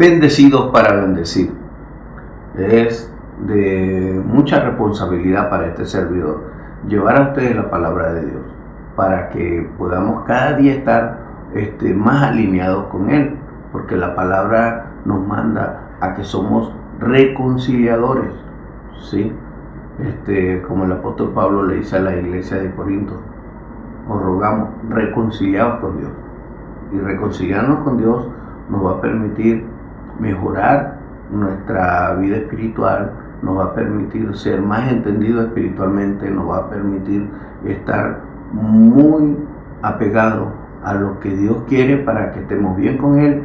bendecidos para bendecir. Es de mucha responsabilidad para este servidor llevar a ustedes la palabra de Dios para que podamos cada día estar más alineados con Él, porque la palabra nos manda a que somos reconciliadores, ¿sí? Como el apóstol Pablo le dice a la iglesia de Corinto: os rogamos, reconciliados con Dios. Y reconciliarnos con Dios nos va a permitir mejorar nuestra vida espiritual, nos va a permitir ser más entendidos espiritualmente, nos va a permitir estar muy apegados a lo que Dios quiere para que estemos bien con Él,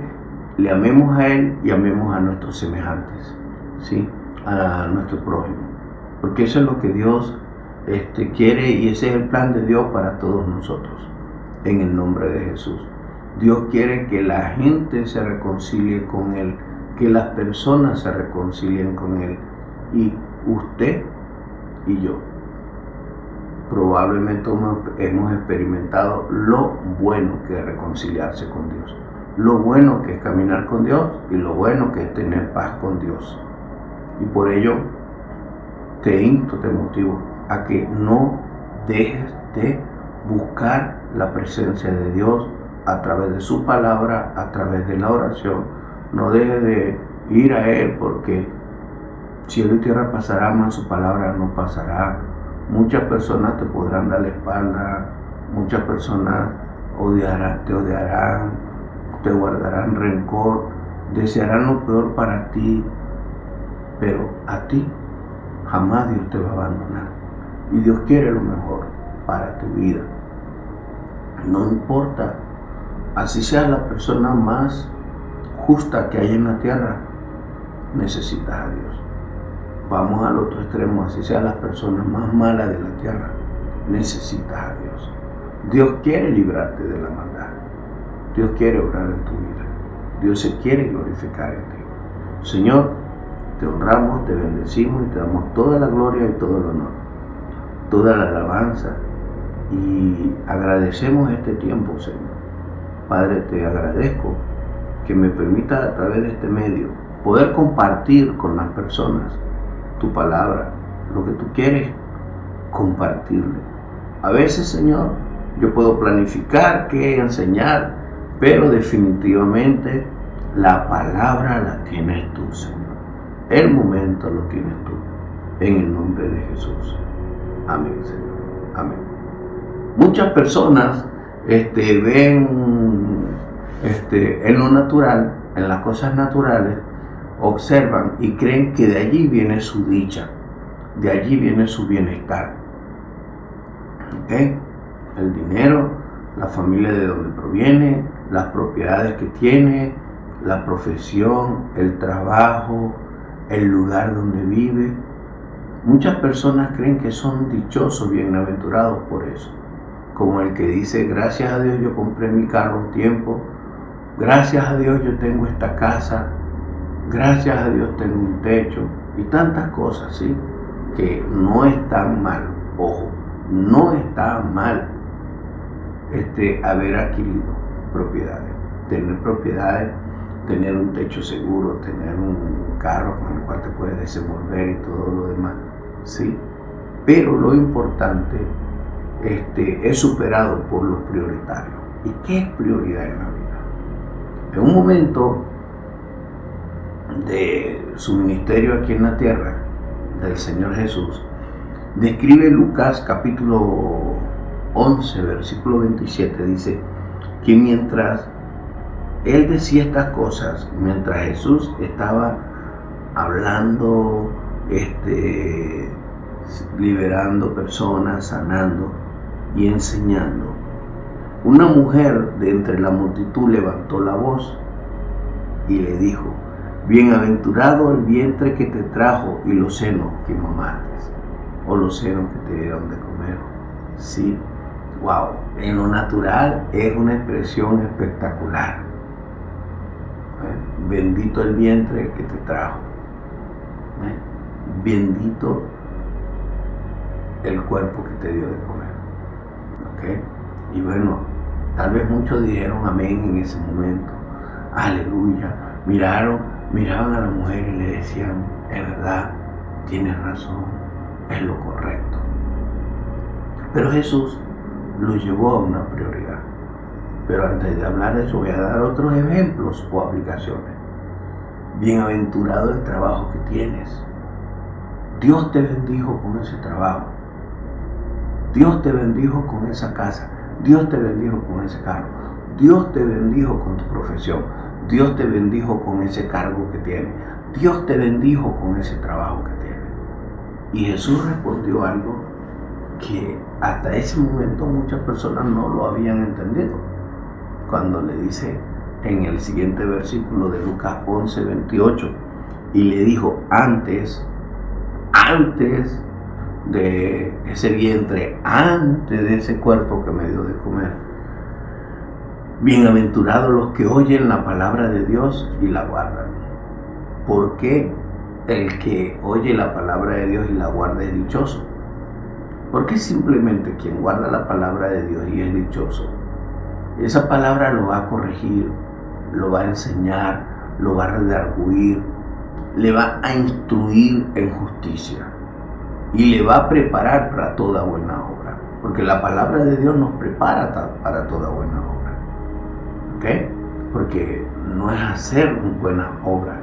le amemos a Él y amemos a nuestros semejantes, ¿sí? A nuestro prójimo. Porque eso es lo que Dios quiere, y ese es el plan de Dios para todos nosotros, en el nombre de Jesús. Dios quiere que la gente se reconcilie con Él, que las personas se reconcilien con Él. Y usted y yo probablemente hemos experimentado lo bueno que es reconciliarse con Dios, lo bueno que es caminar con Dios y lo bueno que es tener paz con Dios. Y por ello te insto, te motivo a que no dejes de buscar la presencia de Dios a través de su palabra, a través de la oración. No dejes de ir a Él, porque cielo y tierra pasará, mas su palabra no pasará. Muchas personas te podrán dar la espalda, muchas personas te odiarán, te guardarán rencor, desearán lo peor para ti, pero a ti jamás Dios te va a abandonar. Y Dios quiere lo mejor para tu vida. No importa, así seas la persona más justa que hay en la tierra, necesitas a Dios. Vamos al otro extremo, así sean las personas más malas de la tierra, necesitas a Dios. Dios quiere librarte de la maldad. Dios quiere obrar en tu vida. Dios se quiere glorificar en ti. Señor, te honramos, te bendecimos y te damos toda la gloria y todo el honor, toda la alabanza, y agradecemos este tiempo, Señor. Padre, te agradezco que me permita a través de este medio poder compartir con las personas tu palabra, lo que tú quieres compartirle. A veces, Señor, yo puedo planificar qué enseñar, pero definitivamente la palabra la tienes tú, Señor. El momento lo tienes tú, en el nombre de Jesús. Amén, Señor. Amén. Muchas personas ven en lo natural, en las cosas naturales, observan y creen que de allí viene su dicha, de allí viene su bienestar. ¿Okay? El dinero, la familia de donde proviene, las propiedades que tiene, la profesión, el trabajo, el lugar donde vive. Muchas personas creen que son dichosos, bienaventurados por eso. Como el que dice: gracias a Dios yo compré mi carro a tiempo, gracias a Dios yo tengo esta casa, gracias a Dios tengo un techo, y tantas cosas, ¿sí? Que no están mal, ojo, no está mal haber adquirido propiedades, tener un techo seguro, tener un carro con el cual te puedes desenvolver y todo lo demás, ¿sí? Pero lo importante es superado por los prioritarios. ¿Y qué es prioridad en la vida? En un momento de su ministerio aquí en la tierra, del Señor Jesús, describe Lucas capítulo 11, versículo 27, dice que mientras Él decía estas cosas, mientras Jesús estaba hablando, liberando personas, sanando y enseñando, una mujer de entre la multitud levantó la voz y le dijo: bienaventurado el vientre que te trajo y los senos que mamaste, o los senos que te dieron de comer. Sí, wow, en lo natural es una expresión espectacular. Bendito el vientre que te trajo, bendito el cuerpo que te dio de comer. ¿Okay? Y bueno, tal vez muchos dijeron amén en ese momento, aleluya, miraban a la mujer y le decían, es verdad, tienes razón, es lo correcto. Pero Jesús lo llevó a una prioridad. Pero antes de hablar de eso voy a dar otros ejemplos o aplicaciones. Bienaventurado el trabajo que tienes. Dios te bendijo con ese trabajo. Dios te bendijo con esa casa. Dios te bendijo con ese carro. Dios te bendijo con tu profesión. Dios te bendijo con ese cargo que tienes. Dios te bendijo con ese trabajo que tienes. Y Jesús respondió algo que hasta ese momento muchas personas no lo habían entendido. Cuando le dice en el siguiente versículo de Lucas 11:28, y le dijo, antes de ese vientre, antes de ese cuerpo que me dio de comer, bienaventurados los que oyen la palabra de Dios y la guardan. ¿Por qué el que oye la palabra de Dios y la guarda es dichoso? Porque simplemente quien guarda la palabra de Dios y es dichoso, esa palabra lo va a corregir, lo va a enseñar, lo va a redarguir, le va a instruir en justicia y le va a preparar para toda buena obra. Porque la palabra de Dios nos prepara para toda buena obra. ¿Ok? Porque no es hacer buenas obras,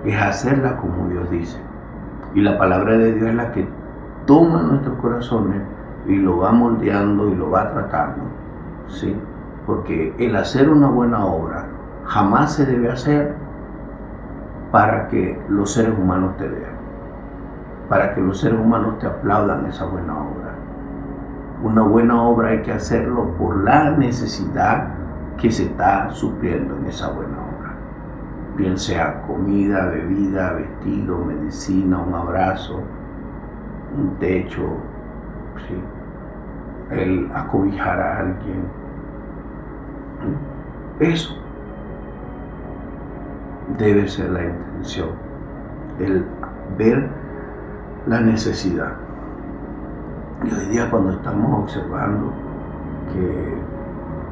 es hacerlas como Dios dice. Y la palabra de Dios es la que toma nuestros corazones y lo va moldeando y lo va tratando, ¿sí? Porque el hacer una buena obra jamás se debe hacer para que los seres humanos te vean, para que los seres humanos te aplaudan esa buena obra. Una buena obra hay que hacerlo por la necesidad que se está supliendo en esa buena obra. Bien sea comida, bebida, vestido, medicina, un abrazo, un techo, ¿sí? El acobijar a alguien. Eso debe ser la intención, el ver la necesidad. Y hoy día, cuando estamos observando que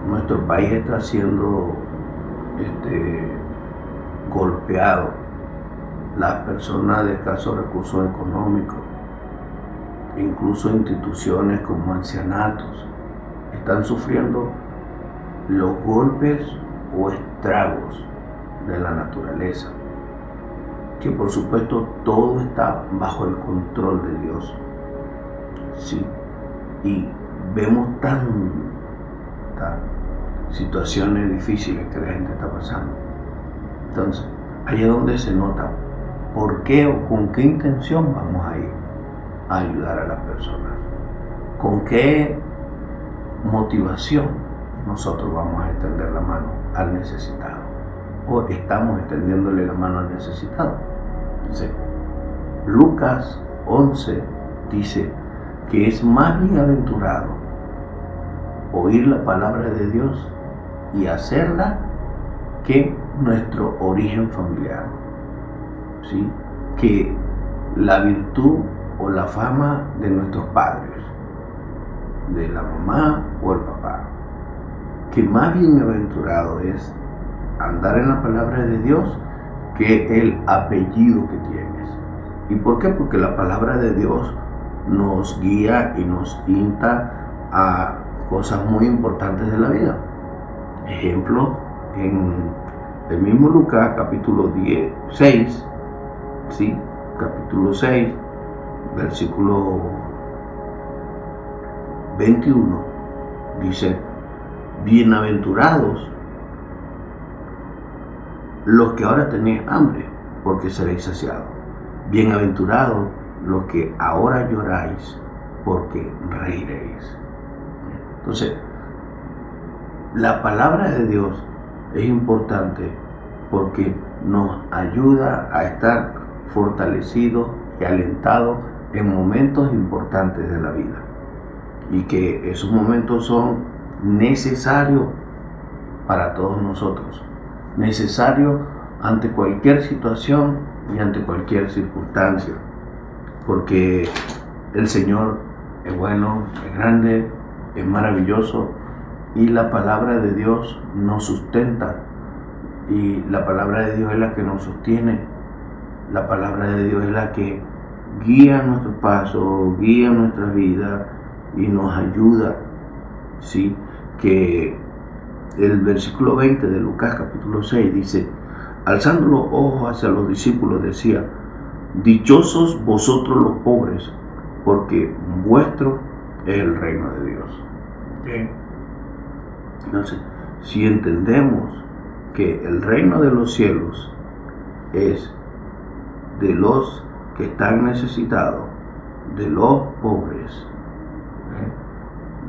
nuestro país está siendo golpeado, las personas de escasos recursos económicos, incluso instituciones como ancianatos, están sufriendo los golpes o estragos de la naturaleza, que por supuesto todo está bajo el control de Dios, ¿sí? Y vemos tantas situaciones difíciles que la gente está pasando. Entonces, ahí es donde se nota por qué o con qué intención vamos a ir a ayudar a las personas, con qué motivación nosotros vamos a extender la mano al necesitado, o estamos extendiéndole la mano al necesitado. Entonces, Lucas 11 dice que es más bienaventurado oír la palabra de Dios y hacerla que nuestro origen familiar, ¿sí? Que la virtud o la fama de nuestros padres, de la mamá o el papá. Que más bienaventurado es andar en la palabra de Dios que el apellido que tienes. ¿Y por qué? Porque la palabra de Dios nos guía y nos insta a cosas muy importantes de la vida. Ejemplo, en el mismo Lucas capítulo 6, ¿sí? Capítulo 6, versículo 21, dice: bienaventurados los que ahora tenéis hambre, porque seréis saciados. Bienaventurados los que ahora lloráis, porque reiréis. Entonces, la palabra de Dios es importante porque nos ayuda a estar fortalecidos y alentados en momentos importantes de la vida, y que esos momentos son necesarios para todos nosotros, necesarios ante cualquier situación y ante cualquier circunstancia, porque el Señor es bueno, es grande, es maravilloso, y la palabra de Dios nos sustenta Y la palabra de Dios es la que nos sostiene. La palabra de Dios es la que guía nuestros pasos, guía nuestra vida y nos ayuda. ¿Sí? Que el versículo 20 de Lucas capítulo 6 dice: alzando los ojos hacia los discípulos decía: dichosos vosotros los pobres, porque vuestro es el reino de Dios. ¿Sí? Entonces, si entendemos que el reino de los cielos es de los que están necesitados, de los pobres,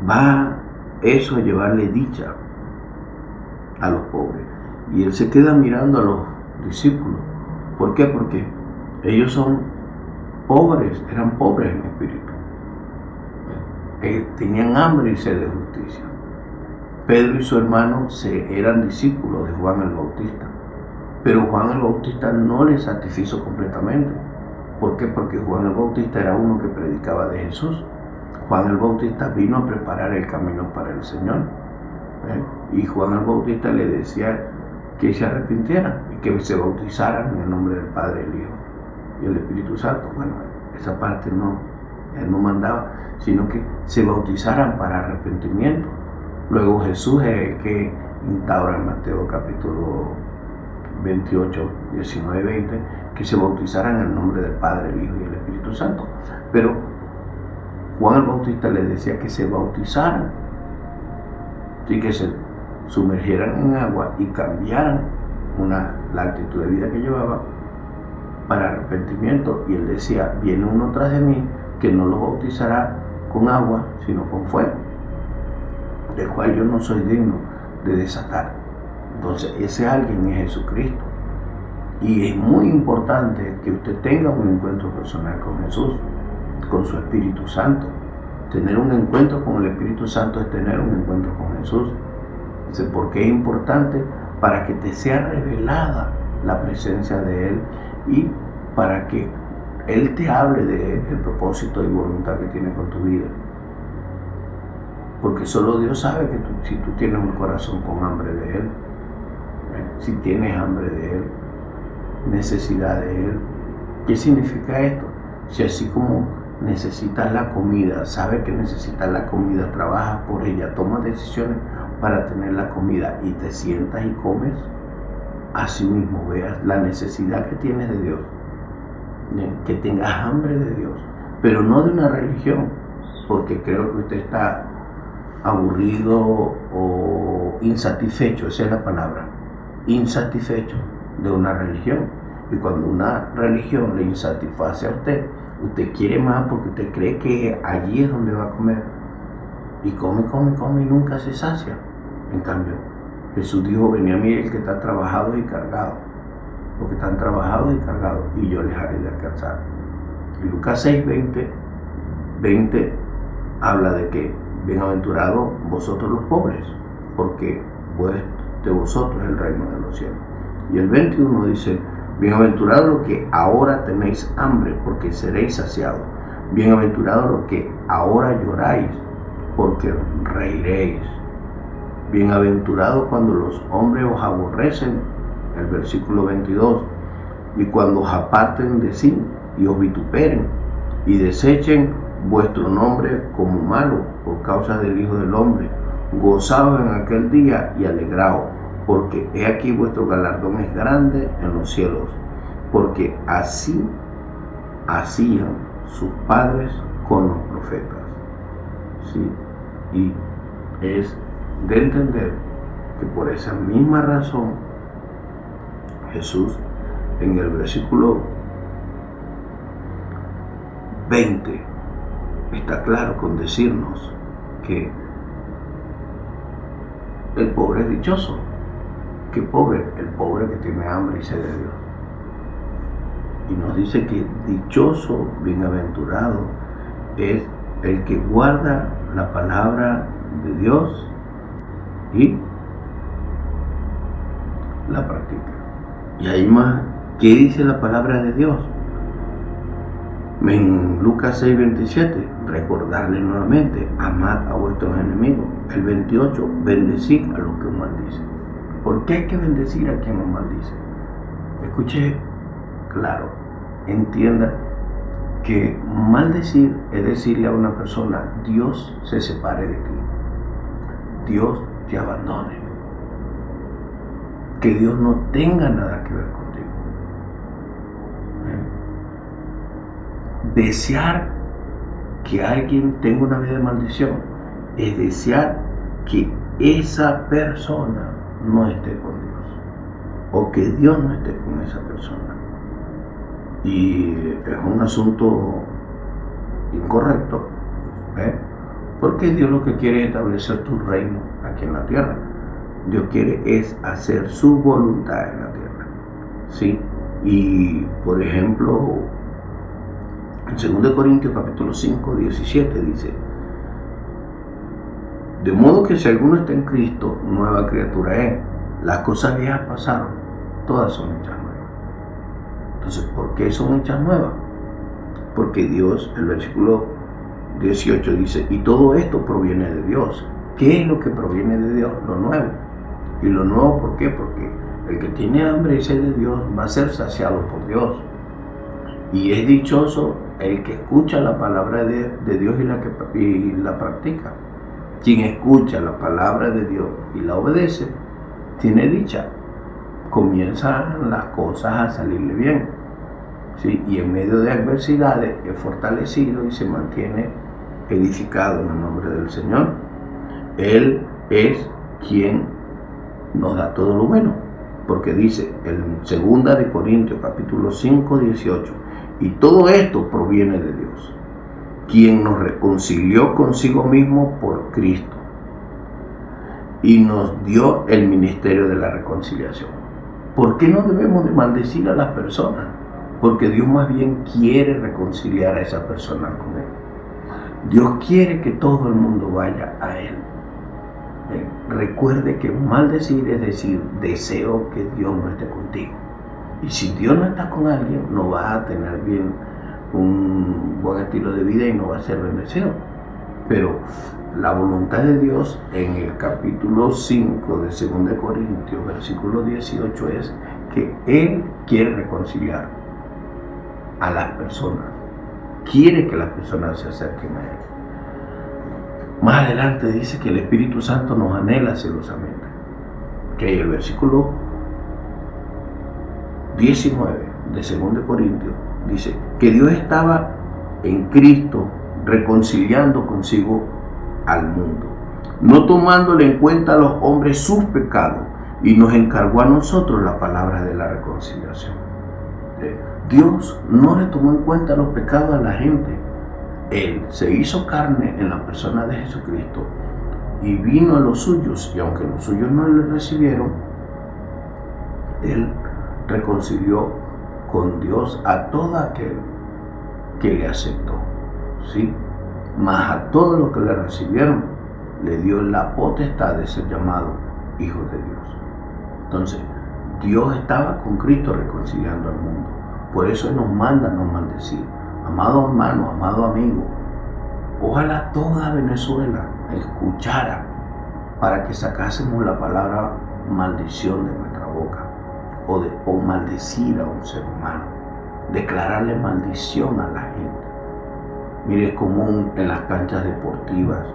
va eso a llevarle dicha a los pobres. Y él se queda mirando a los discípulos. ¿Por qué? Porque ellos son pobres, eran pobres en espíritu. Tenían hambre y sed de justicia. Pedro y su hermano eran discípulos de Juan el Bautista, pero Juan el Bautista no les satisfizo completamente. ¿Por qué? Porque Juan el Bautista era uno que predicaba de Jesús. Juan el Bautista vino a preparar el camino para el Señor. Y Juan el Bautista le decía que se arrepintieran y que se bautizaran en el nombre del Padre, el Hijo y el Espíritu Santo. Bueno, esa parte él no mandaba, sino que se bautizaran para arrepentimiento. Luego Jesús es el que instaura en Mateo capítulo 28, 19 y 20, que se bautizaran en el nombre del Padre, el Hijo y el Espíritu Santo. Pero Juan el Bautista les decía que se bautizaran, y que se sumergieran en agua y cambiaran la actitud de vida que llevaban para arrepentimiento. Y él decía: viene uno tras de mí que no los bautizará con agua, sino con fuego, del cual yo no soy digno de desatar. Entonces ese alguien es Jesucristo. Y es muy importante que usted tenga un encuentro personal con Jesús, con su Espíritu Santo. Tener un encuentro con el Espíritu Santo es tener un encuentro con Jesús. ¿Por qué es importante? Para que te sea revelada la presencia de Él y para que Él te hable del propósito y voluntad que tiene con tu vida. Porque solo Dios sabe que si tú tienes un corazón con hambre de Él, si tienes hambre de Él, necesidad de Él. ¿Qué significa esto? Si así como necesitas la comida, sabes que necesitas la comida, trabajas por ella, tomas decisiones para tener la comida y te sientas y comes, así mismo veas la necesidad que tienes de Dios, que tengas hambre de Dios, pero no de una religión, porque creo que usted está aburrido o insatisfecho, esa es la palabra, insatisfecho de una religión. Y cuando una religión le insatisface a usted quiere más porque usted cree que allí es donde va a comer. Y come y nunca se sacia. En cambio, Jesús dijo: venid a mí el que está trabajado y cargado. Los que están trabajados y cargados, y yo les haré descansar. Y Lucas 6, 20 habla de que bienaventurados vosotros los pobres, porque de vosotros es el reino de los cielos. Y el 21 dice: bienaventurados los que ahora tenéis hambre, porque seréis saciados. Bienaventurados los que ahora lloráis, porque reiréis. Bienaventurados cuando los hombres os aborrecen, el versículo 22, y cuando os aparten de sí y os vituperen y desechen vuestro nombre como malo por causa del Hijo del Hombre. Gozaos en aquel día y alegraos, porque he aquí vuestro galardón es grande en los cielos, porque así hacían sus padres con los profetas. ¿Sí? Y es de entender que por esa misma razón Jesús en el versículo 20 está claro con decirnos que el pobre es dichoso. ¿Qué pobre? El pobre que tiene hambre y sed de Dios. Y nos dice que dichoso, bienaventurado es el que guarda la palabra de Dios y la practica. Y ahí más, ¿qué dice la palabra de Dios? En Lucas 6:27, recordarle nuevamente: amad a vuestros enemigos. El 28, bendecid a los que os maldicen. ¿Por qué hay que bendecir a quien nos maldice? Escuche claro, entienda que maldecir es decirle a una persona: Dios se separe de ti, Dios te abandone, que Dios no tenga nada que ver contigo. Desear que alguien tenga una vida de maldición es desear que esa persona no esté con Dios, o que Dios no esté con esa persona. Y es un asunto incorrecto, porque Dios lo que quiere es establecer tu reino aquí en la tierra. Dios quiere es hacer su voluntad en la tierra, ¿sí? Y por ejemplo, en 2 Corintios capítulo 5, 17 dice: de modo que si alguno está en Cristo, nueva criatura es. Las cosas viejas pasaron, todas son hechas nuevas. Entonces, ¿por qué son hechas nuevas? Porque Dios, el versículo 18 dice: y todo esto proviene de Dios. ¿Qué es lo que proviene de Dios? Lo nuevo. ¿Y lo nuevo por qué? Porque el que tiene hambre y sed de Dios va a ser saciado por Dios. Y es dichoso el que escucha la palabra de Dios y la practica. Quien escucha la palabra de Dios y la obedece, tiene dicha. Comienzan las cosas a salirle bien, ¿sí? Y en medio de adversidades es fortalecido y se mantiene edificado en el nombre del Señor. Él es quien nos da todo lo bueno, porque dice en 2 Corintios capítulo 5, 18: y todo esto proviene de Dios, quien nos reconcilió consigo mismo por Cristo y nos dio el ministerio de la reconciliación. ¿Por qué no debemos de maldecir a las personas? Porque Dios más bien quiere reconciliar a esa persona con Él. Dios quiere que todo el mundo vaya a Él. Recuerde que maldecir es decir: deseo que Dios no esté contigo. Y si Dios no está con alguien, no va a tener bien un buen estilo de vida y no va a ser bendecido. Pero la voluntad de Dios en el capítulo 5 de 2 Corintios, versículo 18, es que Él quiere reconciliar a las personas. Quiere que las personas se acerquen a Él. Más adelante dice que el Espíritu Santo nos anhela celosamente. Que el versículo 19 de 2 Corintios dice que Dios estaba en Cristo reconciliando consigo al mundo, no tomándole en cuenta a los hombres sus pecados, y nos encargó a nosotros la palabra de la reconciliación. Dios no le tomó en cuenta los pecados a la gente. Él se hizo carne en la persona de Jesucristo y vino a los suyos, y aunque los suyos no le recibieron, Él reconcilió con Dios a todo aquel que le aceptó, ¿sí? Mas a todos los que le recibieron, le dio la potestad de ser llamado hijos de Dios. Entonces, Dios estaba con Cristo reconciliando al mundo. Por eso Él nos manda no maldecir. Amado hermano, amado amigo, ojalá toda Venezuela escuchara para que sacásemos la palabra maldición de nuestra boca, o maldecir a un ser humano, declararle maldición a la gente. Mire, es común en las canchas deportivas,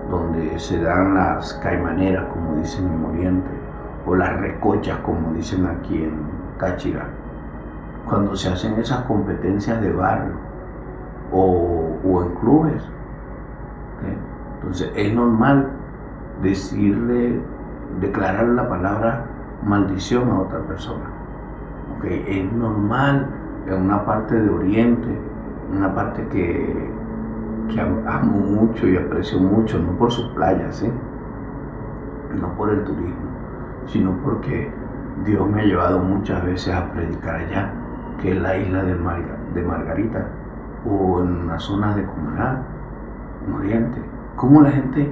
donde se dan las caimaneras, como dicen en Oriente, o las recochas, como dicen aquí en Táchira, cuando se hacen esas competencias de barrio o en clubes. Entonces es normal declarar la palabra maldición a otra persona. Es normal en una parte de Oriente, una parte que amo mucho y aprecio mucho, no por sus playas, no por el turismo, sino porque Dios me ha llevado muchas veces a predicar allá, que es la isla de Margarita, o en las zonas de Cumaná, en Oriente. Cómo la gente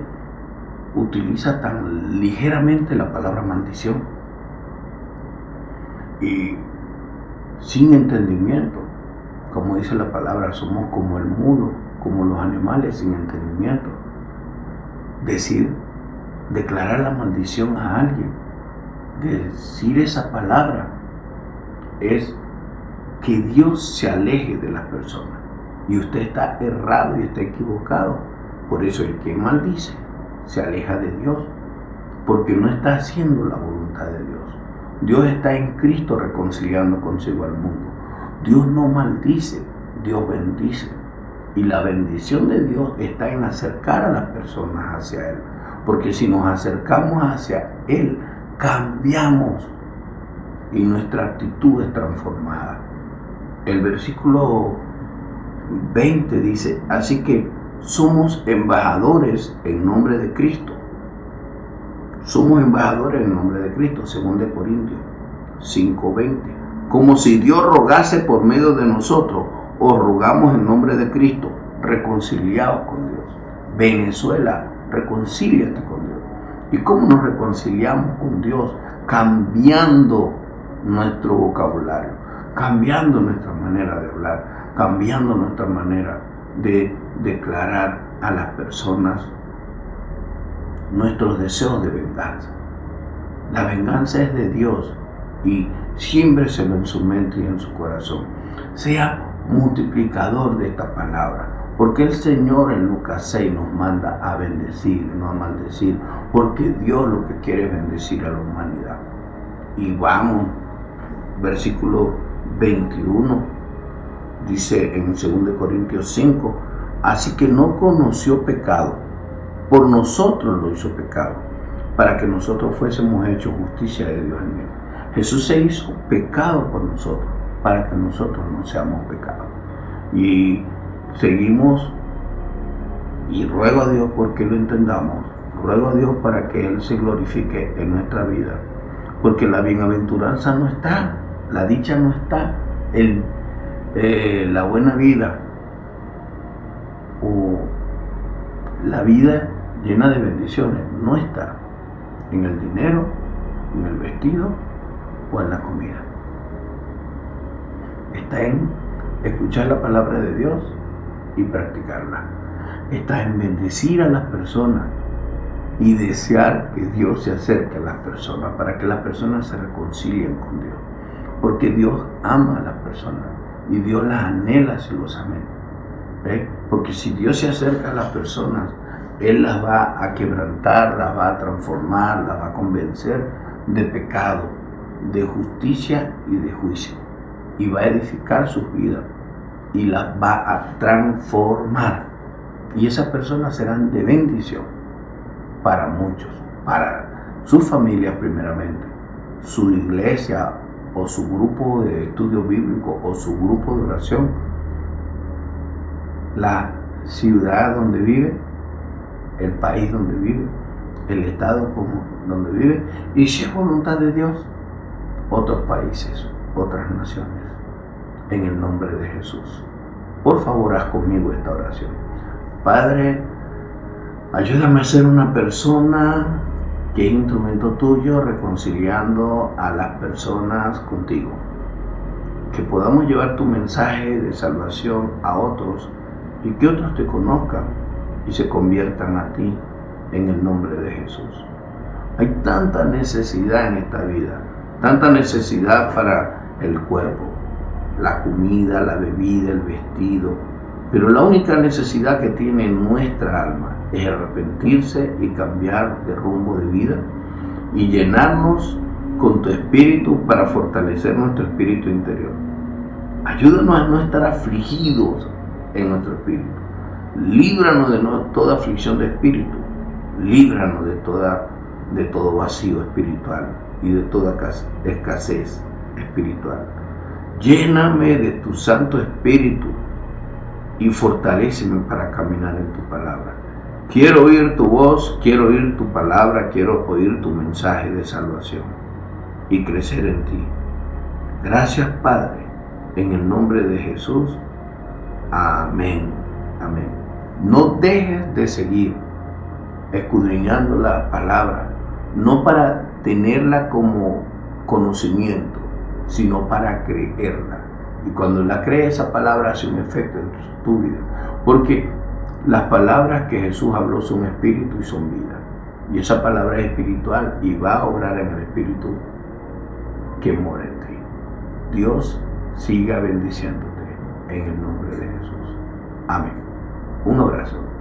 utiliza tan ligeramente la palabra maldición y sin entendimiento. Como dice la palabra, somos como el mulo, como los animales sin entendimiento. Declarar la maldición a alguien decir esa palabra es que Dios se aleje de las personas. Y usted está errado y está equivocado. Por eso el que maldice se aleja de Dios, porque no está haciendo la voluntad de Dios. Dios está en Cristo reconciliando consigo al mundo. Dios no maldice, Dios bendice. Y la bendición de Dios está en acercar a las personas hacia Él. Porque si nos acercamos hacia Él, cambiamos y nuestra actitud es transformada. El versículo 20 dice, así que somos embajadores en nombre de Cristo. Somos embajadores en nombre de Cristo, 2 Corintios 5:20. Como si Dios rogase por medio de nosotros, os rogamos en nombre de Cristo, reconciliados con Dios. Venezuela, reconcíliate con Dios. ¿Y cómo nos reconciliamos con Dios? Cambiando nuestro vocabulario, cambiando nuestra manera de hablar, cambiando nuestra manera de declarar a las personas nuestros deseos de venganza. La venganza es de Dios y siémbreselo en su mente y en su corazón. Sea multiplicador de esta palabra, porque el Señor en Lucas 6 nos manda a bendecir, no a maldecir, porque Dios lo que quiere es bendecir a la humanidad. Y vamos, versículo 21, dice en 2 Corintios 5, así que no conoció pecado, por nosotros lo hizo pecado, para que nosotros fuésemos hechos justicia de Dios en él. Jesús se hizo pecado por nosotros, para que nosotros no seamos pecados. Y seguimos, y ruego a Dios porque lo entendamos, ruego a Dios para que Él se glorifique en nuestra vida, porque la bienaventuranza no está, la dicha no está, la buena vida o la vida llena de bendiciones no está en el dinero, en el vestido o en la comida. Está en escuchar la palabra de Dios y practicarla. Está en bendecir a las personas y desear que Dios se acerque a las personas para que las personas se reconcilien con Dios. Porque Dios ama a las personas y Dios las anhela celosamente. Porque si Dios se acerca a las personas, Él las va a quebrantar, las va a transformar, las va a convencer de pecado, de justicia y de juicio. Y va a edificar sus vidas y las va a transformar. Y esas personas serán de bendición para muchos, para sus familias primeramente, su iglesia o su grupo de estudio bíblico o su grupo de oración, la ciudad donde vive, el país donde vive, el estado donde vive, y si es voluntad de Dios, otros países, otras naciones, en el nombre de Jesús. Por favor, haz conmigo esta oración. Padre, ayúdame a ser una persona que es instrumento tuyo, reconciliando a las personas contigo. Que podamos llevar tu mensaje de salvación a otros y que otros te conozcan y se conviertan a ti en el nombre de Jesús. Hay tanta necesidad en esta vida, tanta necesidad para el cuerpo, la comida, la bebida, el vestido, pero la única necesidad que tiene nuestra alma es arrepentirse y cambiar de rumbo de vida y llenarnos con tu espíritu para fortalecer nuestro espíritu interior. Ayúdanos a no estar afligidos en nuestro espíritu. Líbranos de toda aflicción de espíritu. Líbranos de todo vacío espiritual y de toda escasez espiritual. Lléname de tu Santo Espíritu y fortaléceme para caminar en tu palabra. Quiero oír tu voz, quiero oír tu palabra, quiero oír tu mensaje de salvación y crecer en ti. Gracias, Padre, en el nombre de Jesús. Amén. Amén. No dejes de seguir escudriñando la palabra, no para tenerla como conocimiento, sino para creerla. Y cuando la crees, esa palabra hace un efecto en tu vida. Porque las palabras que Jesús habló son espíritu y son vida. Y esa palabra es espiritual y va a obrar en el espíritu que mora en ti. Dios siga bendiciéndote en el nombre de Jesús. Amén. Un abrazo.